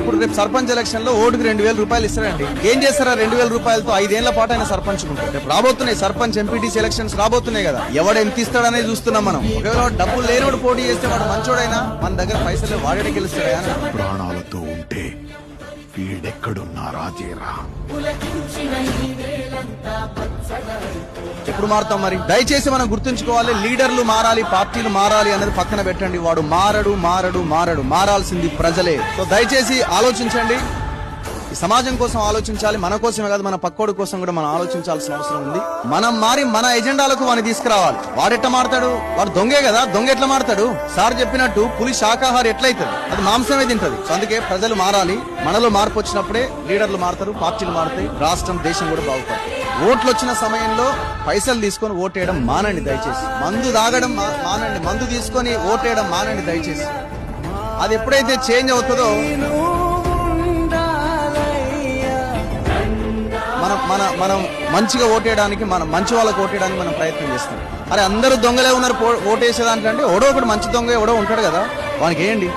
ఇప్పుడు రేపు సర్పంచ్ ఎలక్షన్ లో ఓటుకు 2000 రూపాయలు ఇస్తారండి. ఏం చేస్తారా 2000 రూపాయలతో? 5 ఏళ్ల పాటు ఆయన సర్పంచ్ ఉంటారు. రేపు రాబోతున్నాయి సర్పంచ్ ఎంపీటీసీ ఎలక్షన్స్ రాబోతున్నాయి కదా, ఎవడు ఎంత ఇస్తాడనేది చూస్తున్నాం మనం. ఒకవేళ డబ్బులు లేనివాడు పోటీ చేస్తే వాడు మంచోడైనా మన దగ్గర పైసలు వాడే గెలుస్తాడా? ప్రాణాలతో ఉంటే వీడెక్కడున్నా రాజేరా. ఎప్పుడు మారుతాం మరి? దయచేసి మనం గుర్తుంచుకోవాలి, లీడర్లు మారాలి, పార్టీలు మారాలి అనేది పక్కన పెట్టండి. వాడు మారాల్సింది ప్రజలే. సో దయచేసి ఆలోచించండి, ఈ సమాజం కోసం ఆలోచించాలి. మన కోసమే కాదు, మన పక్కోడి కోసం కూడా మనం ఆలోచించాల్సిన అవసరం ఉంది. మనం మారి మన ఎజెండాలకు వాడిని తీసుకురావాలి. వాడెట్లా మారతాడు? వాడు దొంగే కదా, దొంగ ఎట్లా మారతాడు? సార్ చెప్పినట్టు పులి శాకాహారి ఎట్లయితుంది? అది మాంసమే తింటది. సో అందుకే ప్రజలు మారాలి. మనలో మార్పు వచ్చినప్పుడే లీడర్లు మారుతారు, పార్టీలు మారుతాయి, రాష్ట్రం దేశం కూడా బాగుపడుతుంది. ఓట్లు వచ్చిన సమయంలో పైసలు తీసుకొని ఓటేయడం మానండి దయచేసి. మందు తాగడం మానండి, మందు తీసుకొని ఓటేయడం మానండి దయచేసి. అది ఎప్పుడైతే చేంజ్ అవుతుందో మనం మంచిగా ఓటేయడానికి, మనం మంచి వాళ్ళకి ఓటేయడానికి మనం ప్రయత్నం చేస్తాం. అరే అందరూ దొంగలే ఉన్నారు ఓటేసేదానికంటే, ఎవడో ఒకటి మంచి దొంగ ఎవడో ఉంటాడు కదా, వానికి వేయండి.